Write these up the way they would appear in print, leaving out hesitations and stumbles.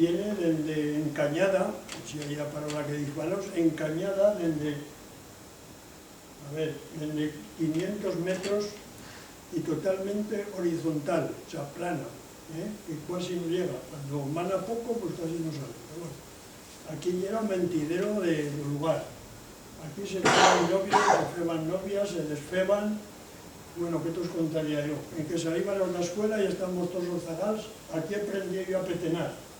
Viene desde Encañada, si hay la palabra que disparos, Encañada desde 500 metros y totalmente horizontal, o sea, plana, que casi no llega. Cuando mana poco, pues casi no sale. Pero bueno, aquí era un mentidero de lugar. Aquí se feban novios, se feban novias, se desfeban. Bueno, ¿qué te os contaría yo? En que salían los de la escuela y estamos todos los zagals, aquí aprendí yo a petenar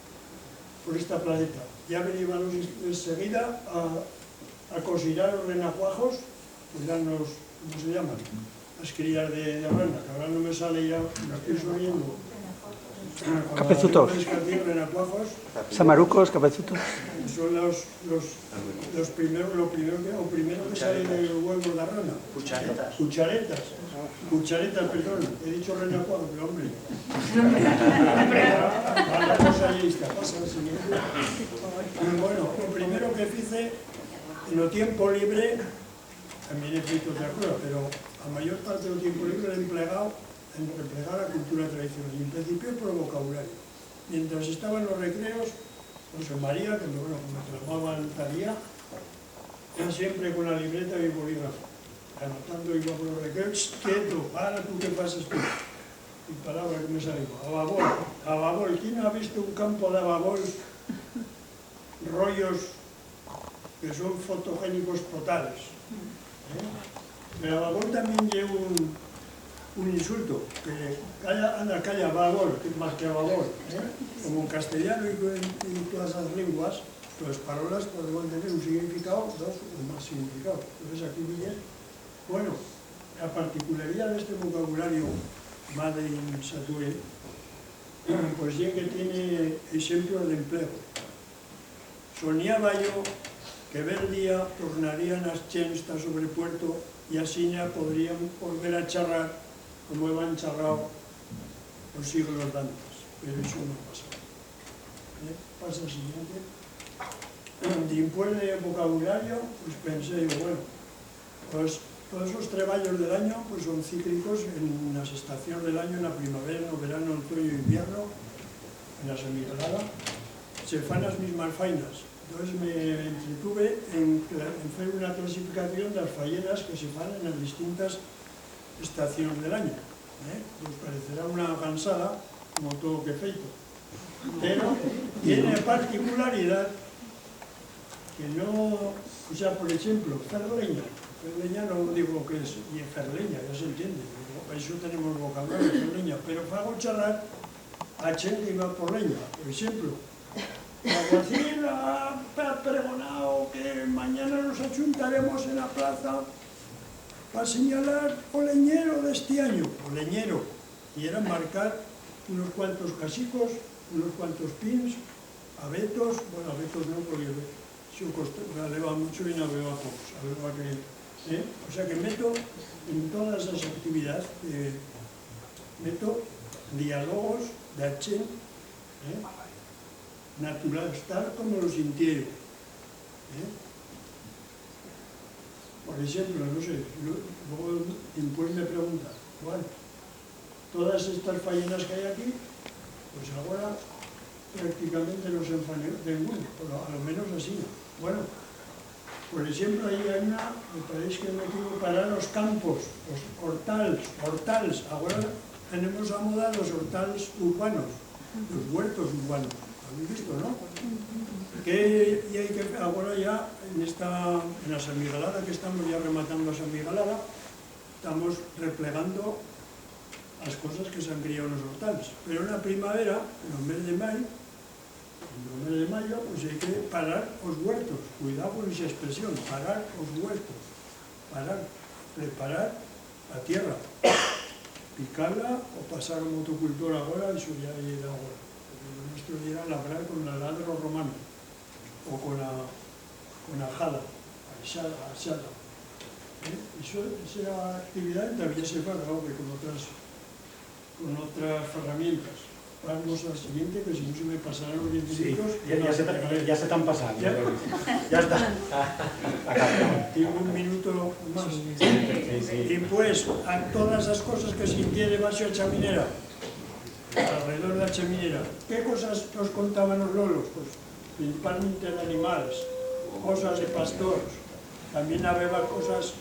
por esta planeta. Ya veníamos enseguida a cocinar los renacuajos, que eran los, ¿cómo se llaman? Las crías de rana, que ahora no me sale ya, me estoy subiendo. Capezutos. Renacuajos. Samarucos, capezutos. Son los primeros, lo primero que sale del huevo de la rana. Cucharetas. Cucharetas. Cucharetas, perdón. He dicho renacuajo, pero hombre. La cosa lista, pasa al siguiente. Bueno, lo primero que hice en el tiempo libre, también he feito otra cosa, pero a mayor parte del tiempo libre lo he empleado en replegar la cultura tradicional. Y en principio por el vocabulario. Mientras estaban los recreos, José María, que me llamaban Talía, siempre con la libreta y el bolígrafo, anotando iba por los recreos, quieto, para tú, ¿qué pasas tú? Y palabra que me salió, ababol. ¿Quién ha visto un campo de ababol? Rollos que son fotogénicos totales. El ababol también lleva un insulto, que calla, babol, que es más que babol. Como en castellano y en todas las lenguas, las palabras pueden tener un significado, dos o más significados. Entonces aquí viene, bueno, la particularidad de este vocabulario Made in Sature, pues ya que tiene ejemplos de empleo. Soñaba yo que ver día tornarían las chenstas sobre puerto y así ya podrían volver a charrar como han charrado los siglos antes, pero eso no pasa. Pasa el siguiente. Después de vocabulario, pues pensé, bueno, pues todos esos treballos del año pues son cíclicos en las estaciones del año, en la primavera, en el verano, en el otoño y invierno, en la semihelada, se fan las mismas fainas. Entonces me entretuve en hacer una clasificación de las faenas que se fan en las distintas estaciones del año. Pues parecerá una cansada, como todo que feito. Pero tiene particularidad que no, o sea, por ejemplo, ferleña. Ferleña no digo lo que es, y ferleña, ya se entiende. Para eso tenemos vocabulario de ferleña. Pero fago charrar a chen que iba por leña, por ejemplo. El alguacil ha pregonado que mañana nos achuntaremos en la plaza para señalar o leñero de este año. O leñero, y era marcar unos cuantos casicos, unos cuantos pins, abetos, bueno, abetos no, porque la leva mucho y no beba pocos. O sea que meto en todas las actividades, meto diálogos de achen, natural, tal como lo sintieron. Por ejemplo, no sé, luego después me preguntan, bueno, todas estas faenas que hay aquí, pues ahora prácticamente no se enfan ninguno, a lo menos así. Bueno, por ejemplo, ahí hay una, me parece que me equivoco, para los campos, los hortals. Ahora tenemos a moda los hortals urbanos, los huertos urbanos. ¿Habéis visto, no? Y hay que, ahora ya, en la semigalada, que estamos ya rematando la semigalada, estamos replegando las cosas que se han criado en los hortales. Pero en la primavera, en el mes de mayo, pues hay que parar los huertos. Cuidado con esa expresión, parar los huertos. Preparar la tierra. Picarla o pasar un motocultor ahora, eso ya llega ahora. Lo nuestro era labrar con el ladro romano o con ajada, asada. Esa actividad todavía se paga con otras herramientas. Vamos al siguiente, que si no se me pasarán los 10 minutos. Sí, ya se están pasando. Ya está. Tengo un minuto más. Y pues, a todas las cosas que sintiere baixo a chaminera, alrededor da cheminera. Que cosas nos contaban os lolos? Pues principalmente de animales, cosas de pastores. También había cosas,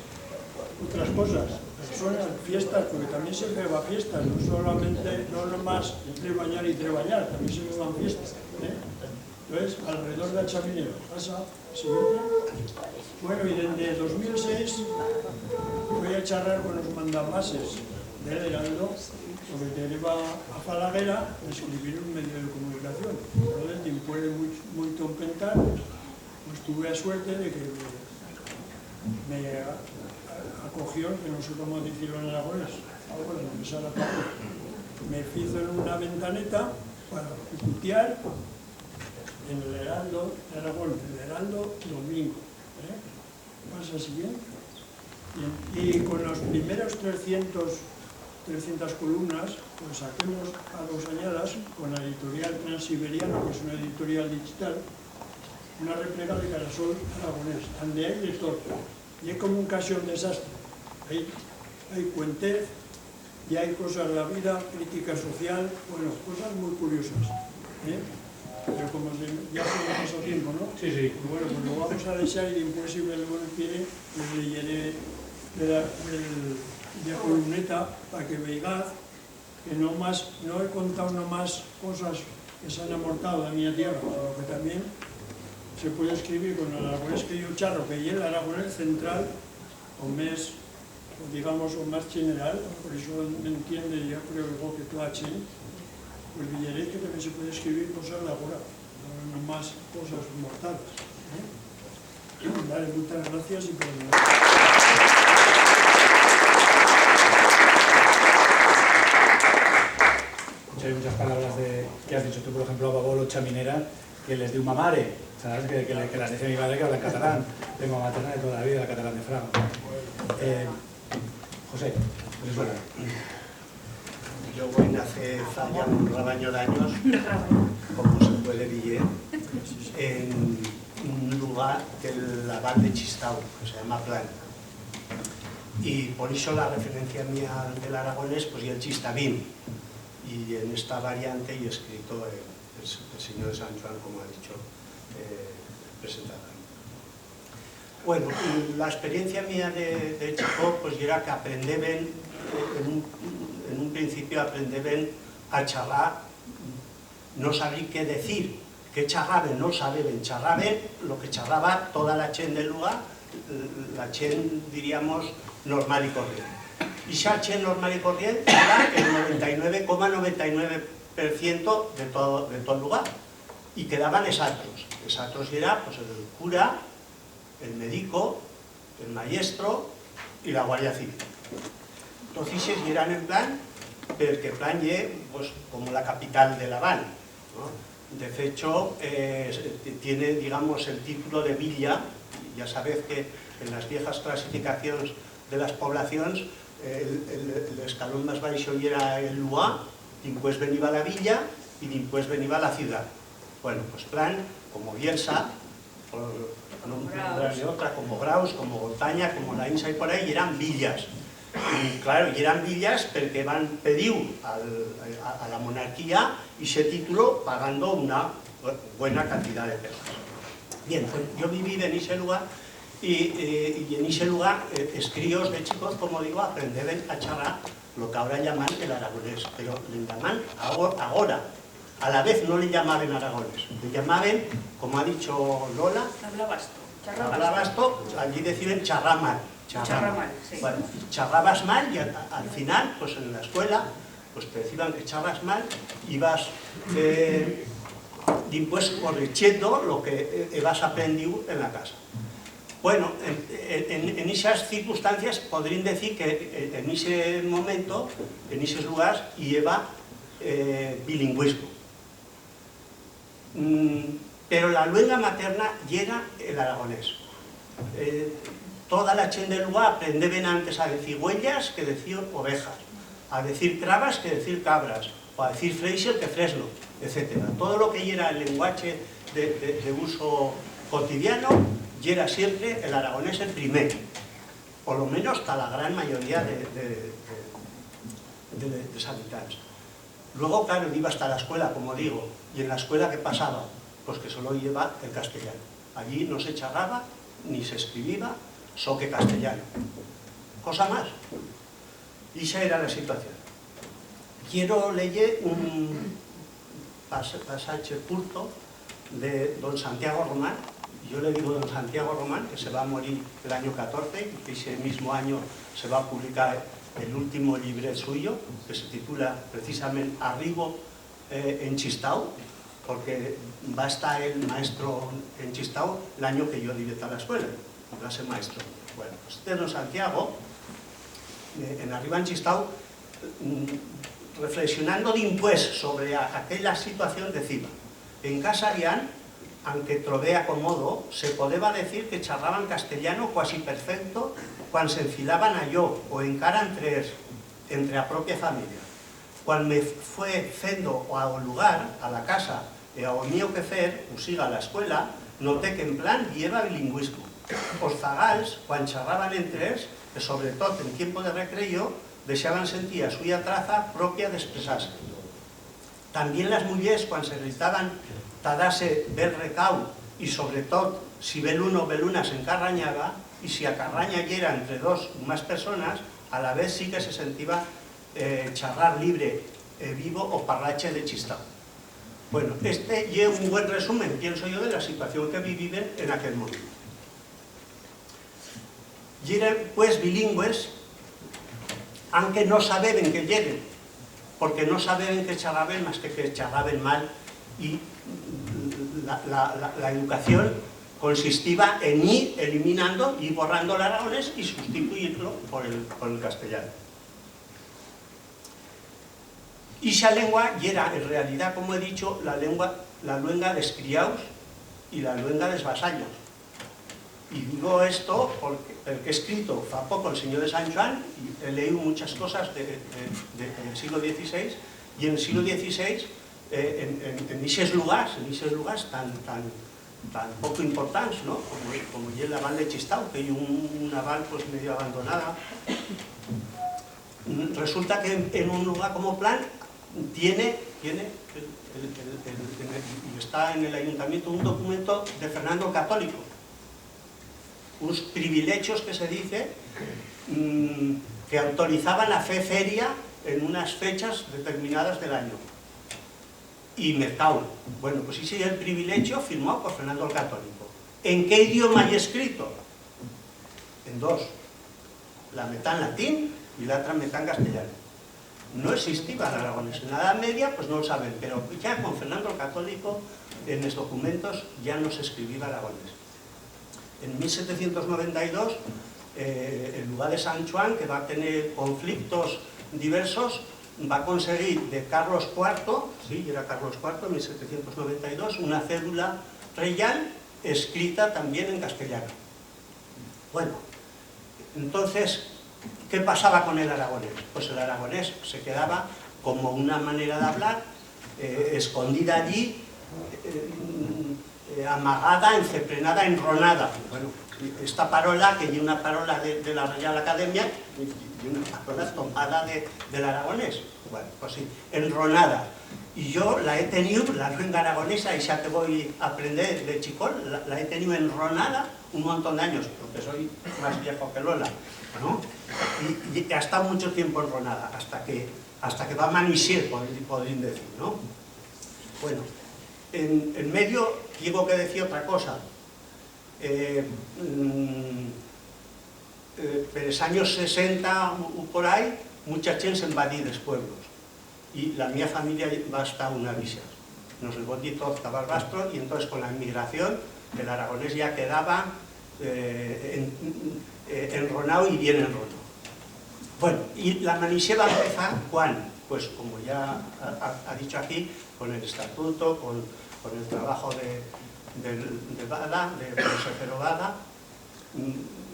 otras cosas, personas, fiestas, porque también se beba fiestas, no solamente, no nomás traballar y traballar, también se beban fiestas. Entonces, alrededor da cheminera, pasa, siguiente. Bueno, y desde 2006 voy a charlar con los mandamases del Heraldo, porque te iba a Falaguera a escribir un medio de comunicación. Entonces, después de mucho empentar, pues tuve la suerte de que me acogió, que no sé cómo decirlo en aragonés, algo de lo que sale a Pablo. Me hizo en una ventaneta para picotear en el Heraldo de Aragón, el Heraldo domingo. Pasa siguiente. Y con los primeros 300 columnas, pues saquemos a 2 añadas con la editorial Transiberiana, que es una editorial digital, una réplica de Carasol aragonés, donde hay de todo. Y es como casi un desastre. Hay cuentez y hay cosas de la vida, crítica social, bueno, cosas muy curiosas. Pero como ya se me pasó tiempo, ¿no? Sí, sí. Bueno, pues lo vamos a dejar y después, si me lo quiere, pues leeré de columneta para que veáis que no he contado nomás cosas que se han amortado de mi tierra, sino que también se puede escribir con el aragonés que yo charro, que es el aragonés central, o más, digamos, o más general, por eso me entiende, yo creo que tú H, pues veréis que también se puede escribir cosas de ahora, no nomás cosas mortales. Vale, muchas gracias y perdón. Hay muchas palabras que has dicho tú, por ejemplo, babolo, chaminera, que les diu mamare, ¿sabes? Que las dice mi madre que habla en catalán. Tengo materna de toda la vida, catalán de Fraga. José, pues bueno. Yo voy a hacer ya un rebaño de años, como se puede ver, en un lugar del Aval de Chistau, que se llama Plan. Y por eso la referencia mía del aragonés, pues y el chistavín. Y en esta variante he escrito el señor de San Juan, como ha dicho, presentado. Bueno, la experiencia mía de chico, pues era que aprendeben, en un principio aprendeben a charlar, no sabía qué decir, qué charraben, no sabían, charraben lo que charraba toda la chen del lugar, la chen, diríamos, normal y corriente. Y esa chen normal y corriente era el 99,99% de todo el lugar. Y quedaban exactos. Exactos era pues, el cura, el médico, el maestro y la guardia civil. Entonces eran en plan, porque plan ye, pues, como la capital de La Habana, ¿no? De hecho, tiene, digamos, el título de villa. Ya sabéis que en las viejas clasificaciones de las poblaciones, el escalón más baixo era el lugar, después venía la villa y después venía la ciudad. Bueno, pues plan, como Bielsa, otra, como Graus, como Montaña, como la Insa y por ahí, eran villas. Y claro, y eran villas porque van pediu a la monarquía y ese título pagando una buena cantidad de pesos. Bien, pues yo viví en ese lugar y en ese lugar críos de chicos, como digo, aprenden a charlar lo que ahora llaman el aragonés, pero le llaman ahora. A la vez no le llamaban aragonés, le llamaban, como ha dicho Lola, hablabasto, allí decían charramal. Charramal, sí. Bueno, charrabas mal y al final, pues en la escuela, pues te decían que charras mal y vas después corrigiendo lo que vas aprendido en la casa. Bueno, en esas circunstancias podrían decir que en ese momento, en esos lugares, lleva bilingüismo. Pero la lengua materna era el aragonés. Toda la chen del lugar aprendeben antes a decir huellas que decir ovejas, a decir cravas que decir cabras, o a decir freixer que fresno, etc. Todo lo que era el lenguaje de uso cotidiano, y era siempre el aragonés el primero, por lo menos hasta la gran mayoría de los habitantes. Luego, claro, iba hasta la escuela, como digo, y en la escuela, ¿qué pasaba? Pues que solo lleva el castellano. Allí no se charraba, ni se escribía, soque castellano. Cosa más. Y esa era la situación. Quiero leer un pasaje curto de don Santiago Román. Yo le digo don Santiago Román, que se va a morir el año 14, y que ese mismo año se va a publicar el último libret suyo, que se titula precisamente Arribo en Chistau, porque va a estar el maestro en Chistau el año que yo directo a la escuela, va a ser maestro. Bueno, pues este don Santiago, en Arriba en Chistau, reflexionando después sobre aquella situación, decía: en casa Arián, aunque trobé acomodo, se podeba decir que charraban castellano quasi perfecto cuando se enfilaban a yo o encara entre a propia familia. Cuando me fue fendo ao lugar, a la casa, e ao mío quefer, o siga a la escuela, noté que en plan lleva bilingüismo. Os zagals, cuando charraban entre ells, e sobre todo en tiempo de recreo, deixaban sentir a suya traza propia de expresarse. También las mullers, cuando se gritaban tadase bel recau, y sobre todo, si bel uno bel una se encarrañaba, y si a carraña yera entre dos o más personas, a la vez sí que se sentía charrar libre, vivo o parlache de Chistau. Bueno, este es un buen resumen, pienso yo, de la situación que vivían en aquel momento. Y eran pues bilingües, aunque no saben que lleguen, porque no saben que charraben más que charraben mal, y la educación consistía en ir eliminando y borrando el aragonés y sustituirlo por el castellano. Y esa lengua y era en realidad, como he dicho, la luenga de escriaus y la luenga de vasallos. Y digo esto porque he escrito fa poco el Señor de San Juan, y he leído muchas cosas del siglo XVI, y en el siglo XVI, en esos lugares tan poco importantes, ¿no? como el Aval de Chistau, que hay una aval pues medio abandonada. Resulta que en un lugar como Plan tiene y está en el ayuntamiento un documento de Fernando el Católico, unos privilegios que se dice que autorizaban la fe feria en unas fechas determinadas del año. Y mercado. Bueno, pues ese es el privilegio firmado por Fernando el Católico. ¿En qué idioma hay escrito? En dos. La mitad en latín y la otra mitad en castellano. No existía el aragonés. En la Edad Media, pues no lo saben, pero ya con Fernando el Católico, en los documentos ya no se escribía aragonés. En 1792, el lugar de San Juan, que va a tener conflictos diversos, va a conseguir de Carlos IV, sí, era Carlos IV, en 1792, una cédula real escrita también en castellano. Bueno, entonces, ¿qué pasaba con el aragonés? Pues el aragonés se quedaba como una manera de hablar, escondida allí, amagada, enceprenada, enronada. Bueno, esta parola, que es una parola de la Real Academia, y una parola tomada del aragonés. Bueno, pues sí, enronada. Y yo la he tenido, la lengua aragonesa, y ya que voy a aprender de chicón, la he tenido enronada un montón de años, porque soy más viejo que Lola, ¿no? Y ha estado mucho tiempo enronada, hasta que va a manisier, podrían decir, ¿no? Bueno, en medio tengo que decir otra cosa. En los años 60 o por ahí, mucha gente se invadía los pueblos, y la mía familia va hasta una visa. Nos el bondi todo estaba al rastro, y entonces con la inmigración el aragonés ya quedaba enronado y bien enronado. Bueno, y la manisie va a empezar cuando, pues como ya ha dicho aquí, con el estatuto, con el trabajo de Bada, de consejero Bada,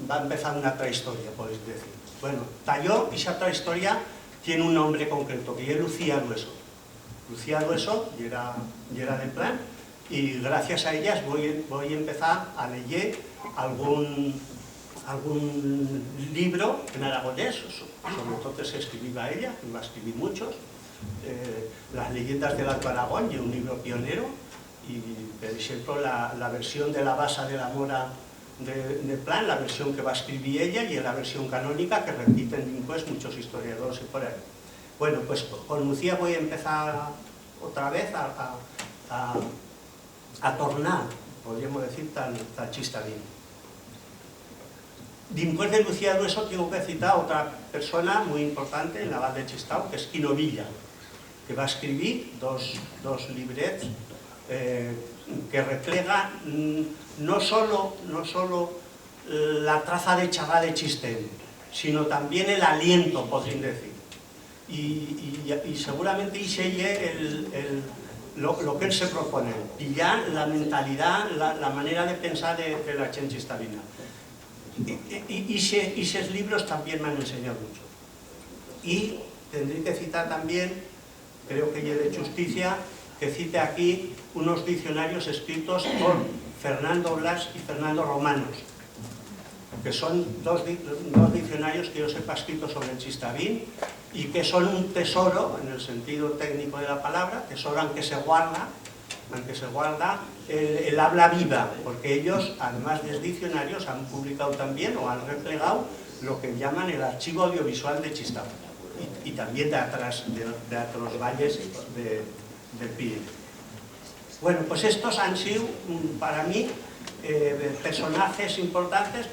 va a empezar una trahistoria, podéis decir. Bueno, talló, y esa trahistoria tiene un nombre concreto, que es Lucía Dueso. Lucía Dueso, y era de Plan, y gracias a ellas voy a empezar a leer algún libro en aragonés, sobre todo que se escribía ella, que iba a escribir muchos, las leyendas del Alto Aragón, y un libro pionero, y per exemple la versión de la Basa de la Mora de Plan, la versión que va a escribir ella, y la versión canónica que repiten pues muchos historiadores y por ahí. Bueno, pues con Lucía voy a empezar otra vez a tornar, podríamos decir, tal Chistavín. Después de Lucía Dueso tengo que citar a otra persona muy importante en la Val de Chistau, que es Quino Villa, que va a escribir dos librets que refleja no solo la traza de Chagá de Chistén, sino también el aliento, podrían decir. Y seguramente lo que él se propone, pillar la mentalidad, la manera de pensar de la gent chistavina. Y esos libros también me han enseñado mucho. Y tendré que citar también, creo que es de justicia, que cite aquí unos diccionarios escritos por Fernando Blas y Fernando Romanos, que son dos diccionarios que yo sepa escritos sobre el Chistavín, y que son un tesoro, en el sentido técnico de la palabra, tesoro aunque se guarda el habla viva, porque ellos, además de diccionarios, han publicado también, o han replegado, lo que llaman el archivo audiovisual de Chistau, y también de otros valles del Pirineo. Bueno, pues estos han sido, para mí, personajes importantes,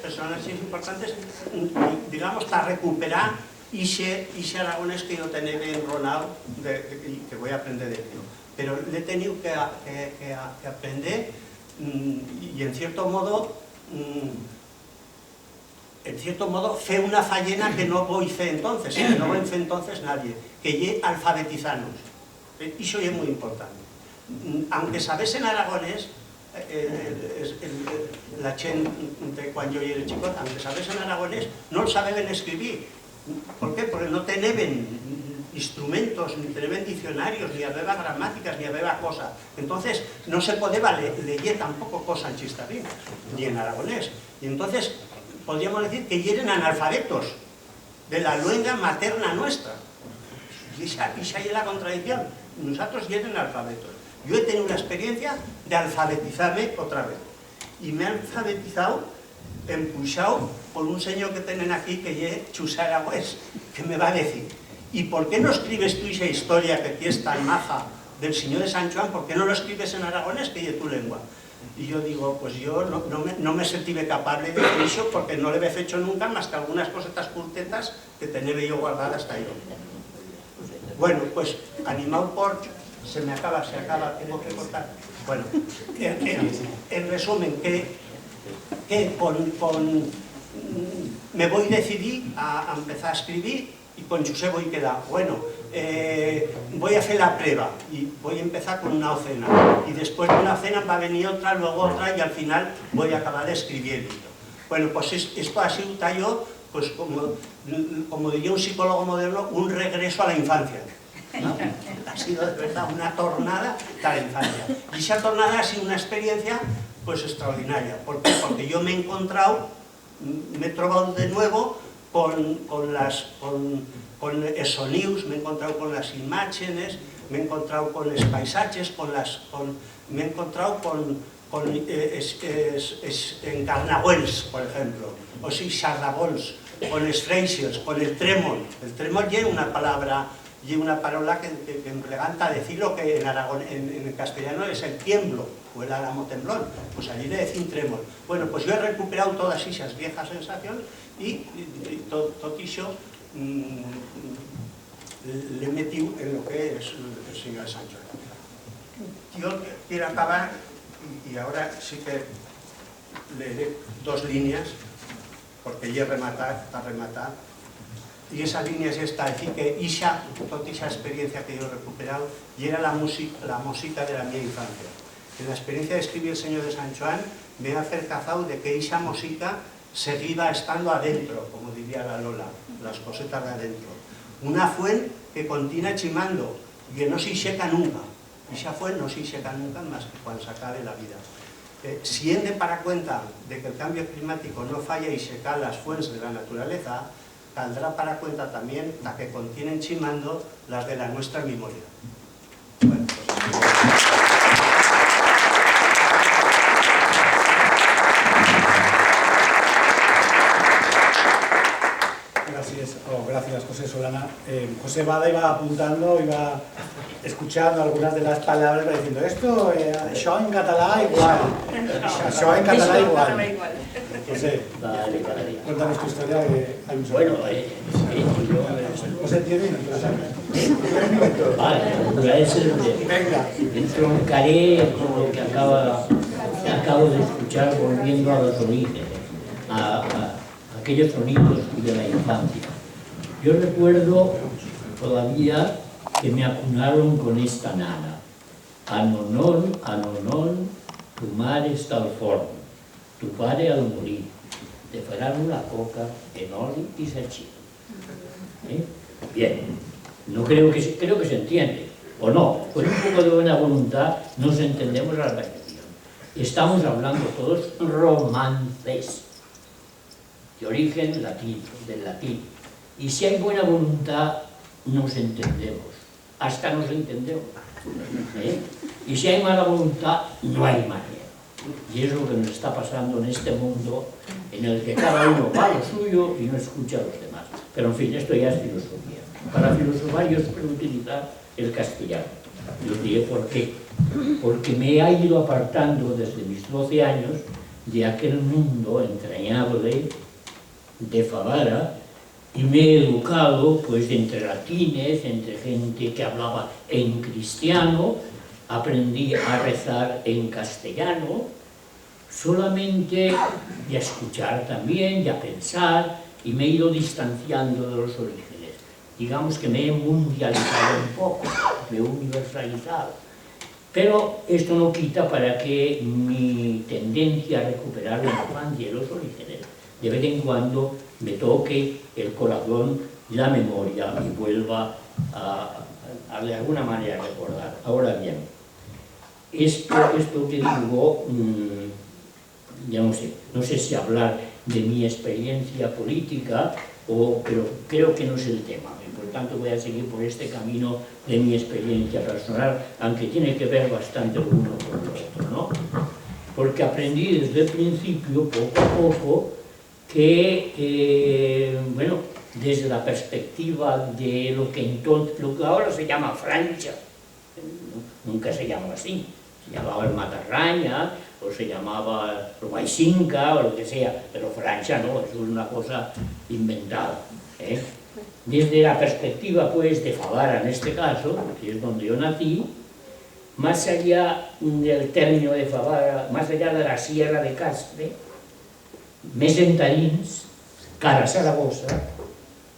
digamos, para recuperar ese aragonés que yo tenía enronado y que voy a aprender de ello. Pero le he tenido que aprender, y en cierto modo fe una fallena que no voy fe entonces, que no voy fe entonces nadie, que lle alfabetizarnos. Eso es muy importante. Aunque sabes en aragonés, la gent de cuando yo era chico, aunque sabes en aragonés, no lo saben escribir. ¿Por qué? Porque no tenían instrumentos, ni tenían diccionarios, ni había gramáticas, ni había cosas. Entonces no se podía leer tampoco cosas en chistavín, ni en aragonés. Y entonces podríamos decir que eran analfabetos de la lengua materna nuestra. Y esa es la contradicción. Nosotros eran analfabetos. Yo he tenido una experiencia de alfabetizarme otra vez. Y me he alfabetizado, empuxado por un señor que tienen aquí, que es Chus Aragüés, que me va a decir: ¿y por qué no escribes tú esa historia que tienes tan maja del señor de San Juan? ¿Por qué no lo escribes en aragonés, que es tu lengua? Y yo digo, pues yo no me sentí capaz de decir eso, porque no le he hecho nunca más que algunas cosetas curtetas que tenía yo guardadas hasta yo. Bueno, pues animado por... Se acaba, tengo que cortar. Bueno, en resumen, que me voy a decidir a empezar a escribir, y con José voy a quedar, bueno, voy a hacer la prueba y voy a empezar con una ocena, y después de una ocena va a venir otra, luego otra, y al final voy a acabar escribiendo. Bueno, pues esto ha sido tallo, pues como diría un psicólogo moderno, un regreso a la infancia, ¿no? Ha sido de verdad una tornada a la infancia, y esa tornada ha sido una experiencia pues extraordinaria. ¿Por qué? Porque yo me he trobado de nuevo con els sonius, me he encontrado con las imágenes, me he encontrado con los paisajes, me he encontrado con encarnahuels, por ejemplo, o si xarrabols, con los freixes, con el trémol. El trémol lleva una palabra que empleganta decirlo que en castellano es el tiemblo, o el álamo temblón, pues allí le decían trémol. Bueno, pues yo he recuperado todas esas viejas sensaciones y todo eso le he metido en lo que es el señor de San Juan. Yo quiero acabar, y ahora sí que leeré dos líneas, porque ya rematar, y esa línea es esta, es decir, que toda esa experiencia que yo he recuperado, y era la música de la mi infancia. En la experiencia de escribir El Señor de San Juan, me he acercazado de que esa música seguía estando adentro, como diría la Lola, las cosetas de adentro. Una fuente que continúa chimando, y que no se seca nunca. Esa fuente no se seca nunca más que cuando se acabe la vida. Si hem de parar cuenta de que el cambio climático no falla y seca las fuentes de la naturaleza, caldrá para cuenta también la que contienen chimando las de la nuestra memoria. Bueno, pues... Gracias, José Solana. José Bada iba apuntando, iba escuchando algunas de las palabras, iba diciendo esto, això en català igual, això en català igual. José, cuéntanos tu historia. Bueno, José, 10 minutos. vale, Venga. entroncaré con lo que acabo de escuchar, volviendo a los orígenes, a aquellos sonidos de la infancia. Yo recuerdo todavía que me acunaron con esta nana. Anonon, anonon, tu mare està al forn, tu pare al morir, te faran una coca en oli y salchicha. Bien, no creo que se entiende, o no, con un poco de buena voluntad nos entendemos a la perfección. Estamos hablando todos romances, de origen latino, del latín. Y si hay buena voluntad, nos entendemos, hasta nos entendemos. Y si hay mala voluntad, no hay manera. Y es lo que nos está pasando en este mundo, en el que cada uno va a lo suyo y no escucha a los demás. Pero en fin, esto ya es filosofía. Para filosofar yo suelo utilizar el castellano. Y os diré por qué. Porque me he ido apartando desde mis 12 años de aquel mundo entrañable de Favara, y me he educado pues entre latines, entre gente que hablaba en cristiano, aprendí a rezar en castellano, solamente y a escuchar también y a pensar, y me he ido distanciando de los orígenes. Digamos que me he mundializado un poco, me he universalizado. Pero esto no quita para que mi tendencia a recuperar la infancia y los orígenes de vez en cuando me toque el corazón y la memoria y vuelva a de alguna manera recordar. Ahora bien, esto que digo, ya no sé si hablar de mi experiencia política, pero creo que no es el tema. Y por tanto voy a seguir por este camino de mi experiencia personal, aunque tiene que ver bastante lo uno con lo otro, ¿no? Porque aprendí desde el principio, poco a poco, que, bueno, desde la perspectiva de lo que ahora se llama Francia, nunca se llamaba así, se llamaba el Matarraña, o se llamaba el Guaisinca, o lo que sea, pero Francia no, eso es una cosa inventada. Desde la perspectiva, pues, de Favara, en este caso, que es donde yo nací, más allá del término de Favara, más allá de la Sierra de Castre, més entarins, cara a Zaragoza,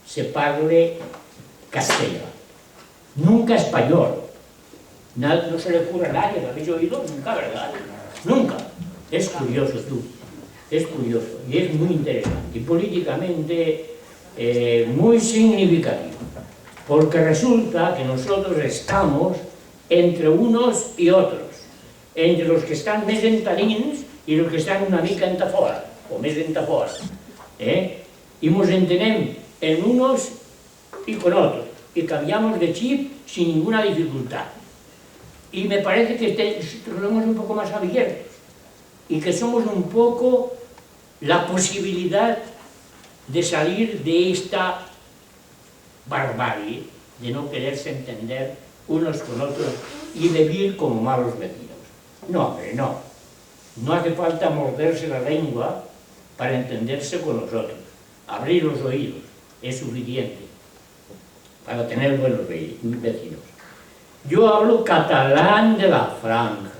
se parle castellano. Nunca español. No se le ocurre a nadie, ¿lo habéis oído? Nunca, ¿verdad? Nunca. Es curioso, tú. Es curioso. Y es muy interesante. Y políticamente muy significativo. Porque resulta que nosotros estamos entre unos y otros. Entre los que están més entarins y los que están una mica entafora. O més d'entafora, y nos entendemos en unos y con otros, y cambiamos de chip sin ninguna dificultad. Y me parece que somos un poco más abiertos, y que somos un poco la posibilidad de salir de esta barbarie, de no quererse entender unos con otros y de vivir como malos vecinos. No, hombre, no. No hace falta morderse la lengua para entenderse con nosotros. Abrir los oídos es suficiente para tener buenos vecinos. Yo hablo catalán de la Franja.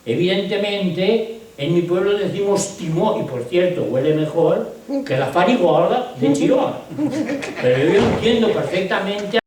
Evidentemente, en mi pueblo decimos timó, y por cierto, huele mejor que la farigola de Chirona. Pero yo entiendo perfectamente